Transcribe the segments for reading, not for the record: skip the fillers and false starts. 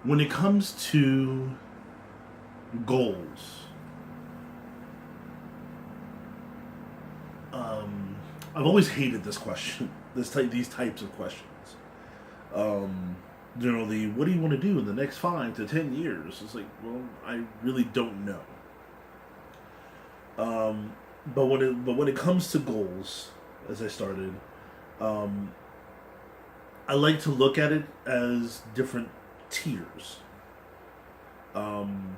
When it comes to goals, um, I've always hated this question. These types of questions. Um, the what do you want to do in the next 5 to 10 years? It's like, well, I really don't know. But when it comes to goals, as I started, um, I like to look at it as different tiers. Um,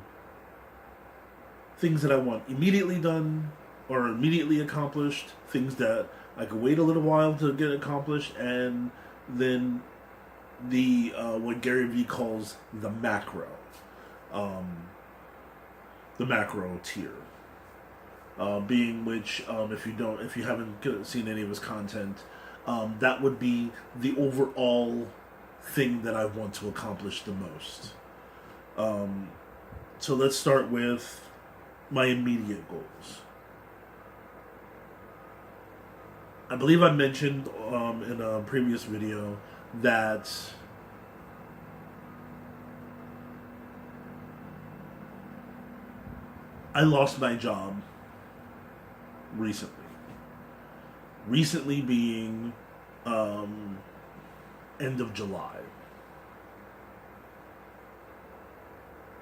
Things that I want immediately done or immediately accomplished, things that I could wait a little while to get accomplished, and then the what Gary Vee calls um, the macro tier, being which if you haven't seen any of his content, that would be the overall thing that I want to accomplish the most. Um, so let's start with my immediate goals. I believe I mentioned in a previous video that I lost my job recently. Recently being um, end of July.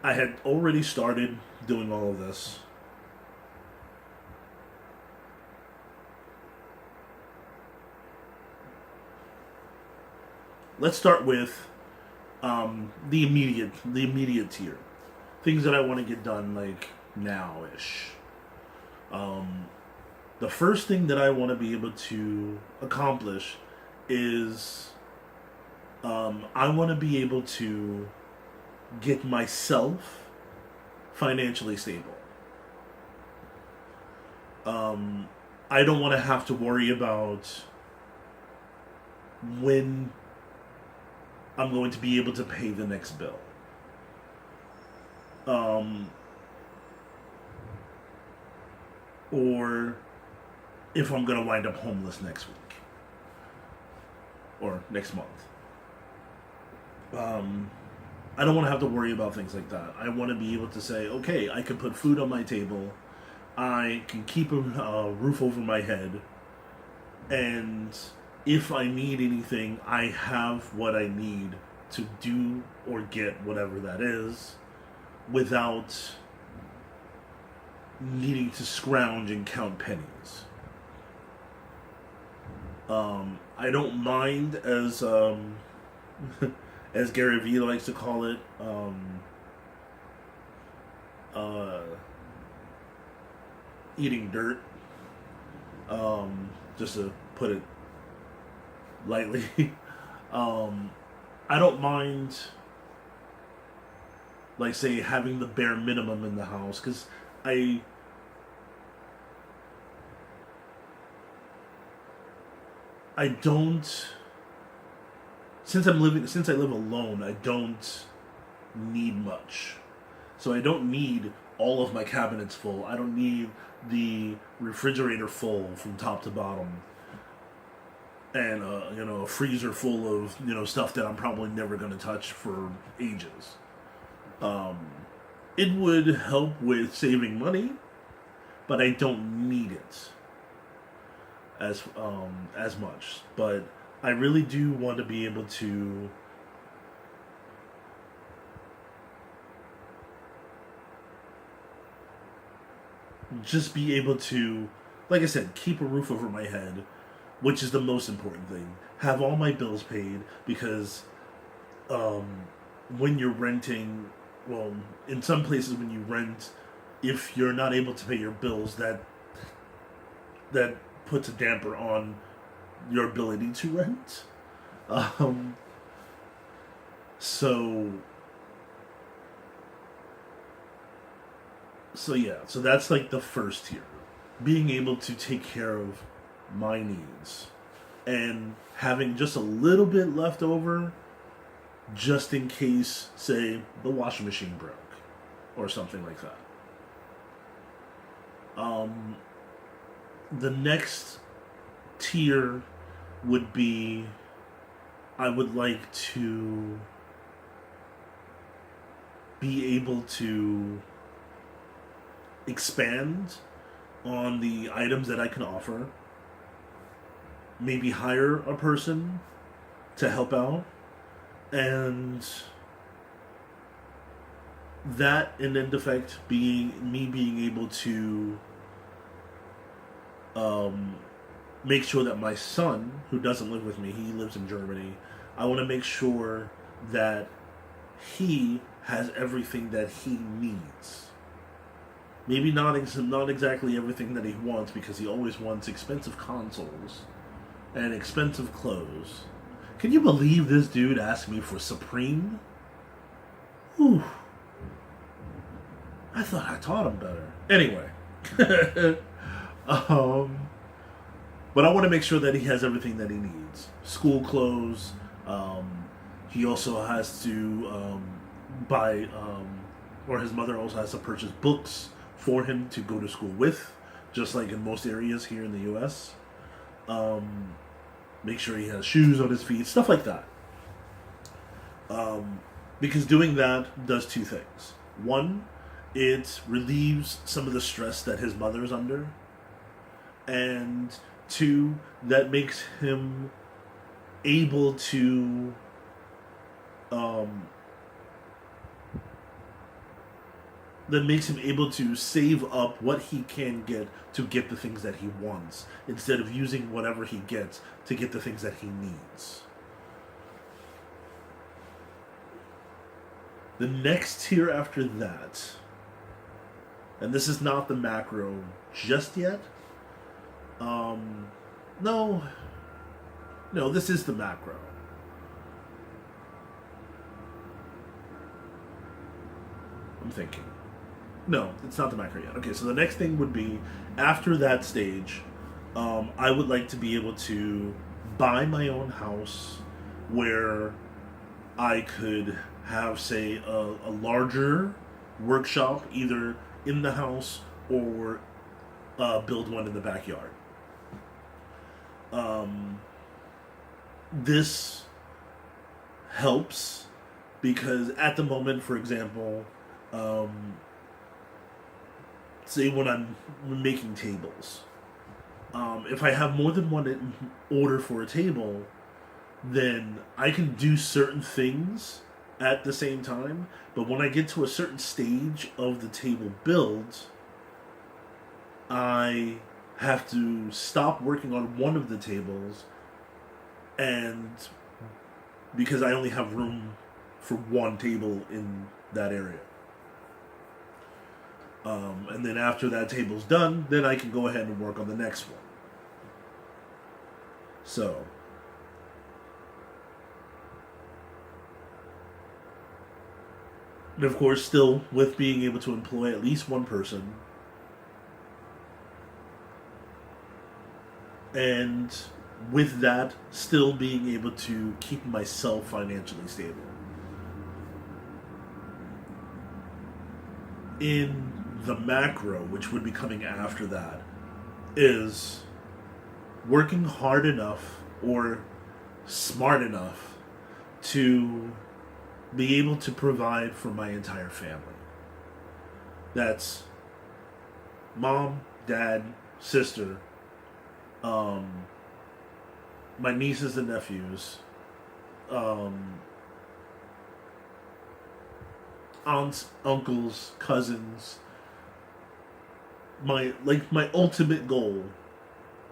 I had already started doing all of this. Let's start with the immediate tier, things that I want to get done like now-ish. Um, the first thing that I want to be able to accomplish is I want to be able to get myself financially stable. I don't want to have to worry about when I'm going to be able to pay the next bill. Um, or if I'm going to wind up homeless next week or next month. I don't want to have to worry about things like that. I want to be able to say, okay, I can put food on my table, I can keep a roof over my head, and if I need anything, I have what I need to do or get whatever that is without needing to scrounge and count pennies. I don't mind, as as Gary Vee likes to call it, uh, eating dirt. Just to put it lightly. um, I don't mind, like, say, having the bare minimum in the house, because I I don't since I live alone, I don't need much. So I don't need all of my cabinets full. I don't need the refrigerator full from top to bottom, and a freezer full of stuff that I'm probably never going to touch for ages. Um, it would help with saving money, but I don't need it as much. But I really do want to be able to just be able to, like I said, keep a roof over my head, which is the most important thing. Have all my bills paid, because um, when you're renting, well, in some places when you rent, if you're not able to pay your bills, that puts a damper on your ability to rent. Um, so so that's like the first tier, being able to take care of my needs and having just a little bit left over, just in case, say, the washing machine broke or something like that. Um, the next tier would be, I would like to be able to expand on the items that I can offer. Maybe hire a person to help out. And that, in end effect, being able to make sure that my son, who doesn't live with me, he lives in Germany, I want to make sure that he has everything that he needs. Maybe not exactly everything that he wants, because he always wants expensive consoles and expensive clothes. Can you believe this dude asked me for Supreme? Whew. I thought I taught him better. Anyway. But I want to make sure that he has everything that he needs. School clothes. He also has to buy, or his mother also has to purchase books for him to go to school with, just like in most areas here in the U.S. Make sure he has shoes on his feet, stuff like that. Because doing that does two things. One, it relieves some of the stress that his mother is under. And two, that makes him able to save up what he can get to get the things that he wants, instead of using whatever he gets to get the things that he needs. The next tier after that, and this is not the macro just yet. No, this is the macro. I'm thinking. No, it's not the macro yet. Okay, so the next thing would be, after that stage, I would like to be able to buy my own house where I could have, say, a larger workshop, either in the house or build one in the backyard. This helps because at the moment, for example, say when I'm making tables, if I have more than one order for a table, then I can do certain things at the same time, but when I get to a certain stage of the table build, I have to stop working on one of the tables, and because I only have room for one table in that area. And then after that table's done, then I can go ahead and work on the next one. So, and of course, still with being able to employ at least one person, and with that, still being able to keep myself financially stable. In the macro, which would be coming after that, is working hard enough or smart enough to be able to provide for my entire family. That's mom, dad, sister, my nieces and nephews, aunts, uncles, cousins. My ultimate goal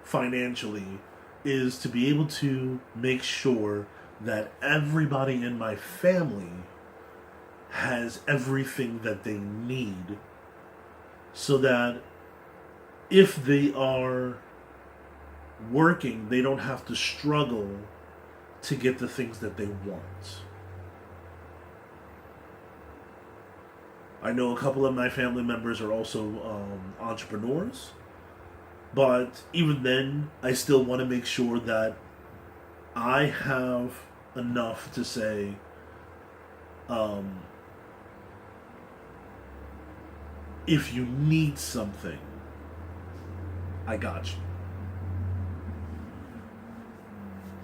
financially is to be able to make sure that everybody in my family has everything that they need, so that if they are working, they don't have to struggle to get the things that they want. I know a couple of my family members are also entrepreneurs, but even then, I still want to make sure that I have enough to say, if you need something, I got you.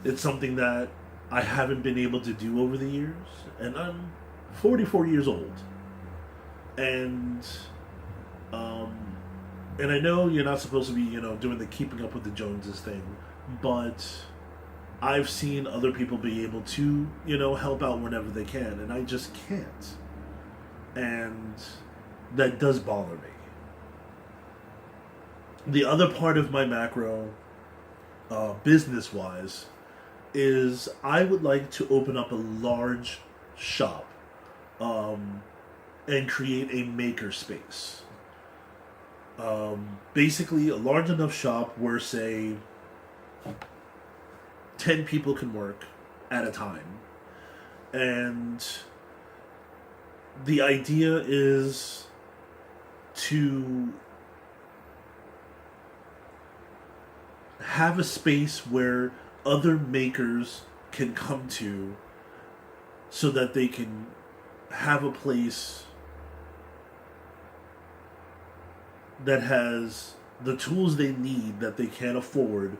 It's something that I haven't been able to do over the years, and I'm 44 years old. And um, and I know you're not supposed to be, doing the keeping up with the Joneses thing, but I've seen other people be able to, help out whenever they can, and I just can't. And that does bother me. The other part of my macro, business wise, is I would like to open up a large shop, and create a maker space. Basically, a large enough shop where, say, 10 people can work at a time. And the idea is to have a space where other makers can come to so that they can have a place that has the tools they need that they can't afford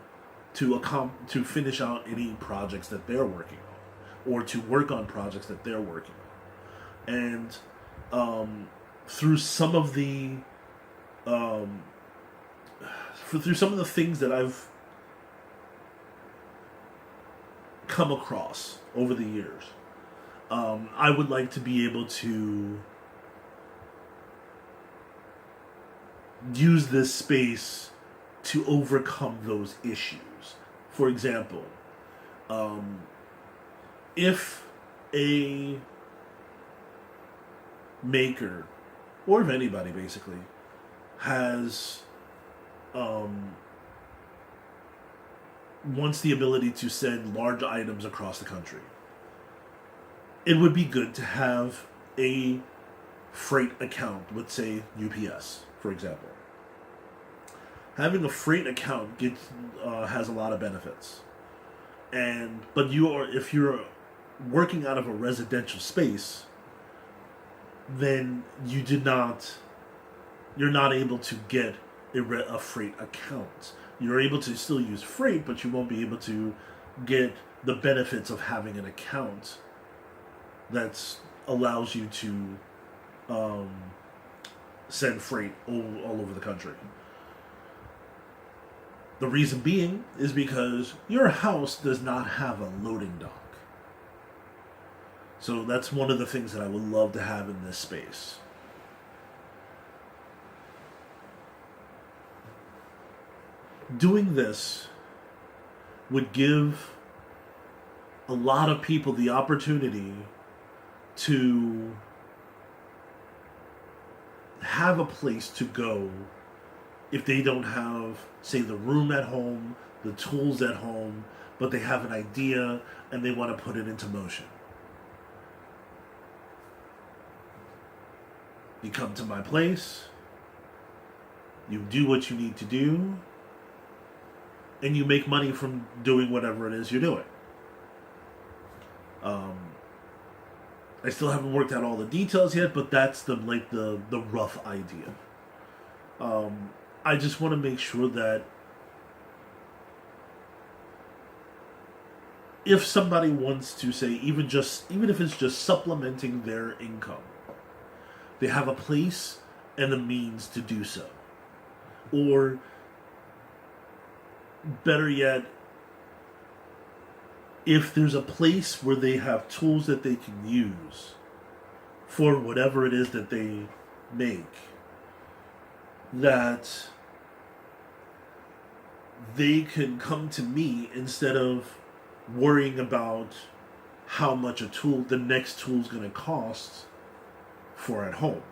to finish out any projects that they're working on, or to work on projects that they're working on. And through some of the through some of the things that I've come across over the years, I would like to be able to use this space to overcome those issues. For example, if a maker, or if anybody basically, has wants the ability to send large items across the country, it would be good to have a freight account with, say, UPS, for example. Having a freight account has a lot of benefits, but if you're working out of a residential space, then you're not able to get a freight account. You're able to still use freight, but you won't be able to get the benefits of having an account that allows you to send freight all over the country. The reason being is because your house does not have a loading dock. So that's one of the things that I would love to have in this space. Doing this would give a lot of people the opportunity to have a place to go if they don't have, say, the room at home, the tools at home, but they have an idea and they want to put it into motion. You come to my place, you do what you need to do, and you make money from doing whatever it is you're doing. I still haven't worked out all the details yet, but that's the rough idea. I just want to make sure that if somebody wants to, say, even if it's just supplementing their income, they have a place and the means to do so. Or better yet, if there's a place where they have tools that they can use for whatever it is that they make, that they can come to me instead of worrying about how much the next tool is going to cost for at home.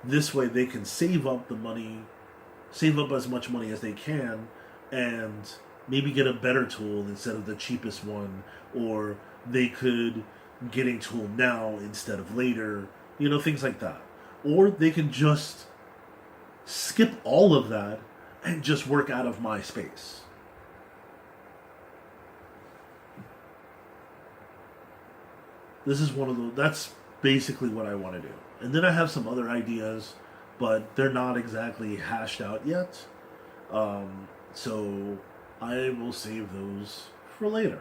This way they can save up as much money as they can, and maybe get a better tool instead of the cheapest one, or they could get a tool now instead of later, things like that. Or they can just skip all of that and just work out of my space. That's basically what I want to do. And then I have some other ideas, but they're not exactly hashed out yet. So I will save those for later.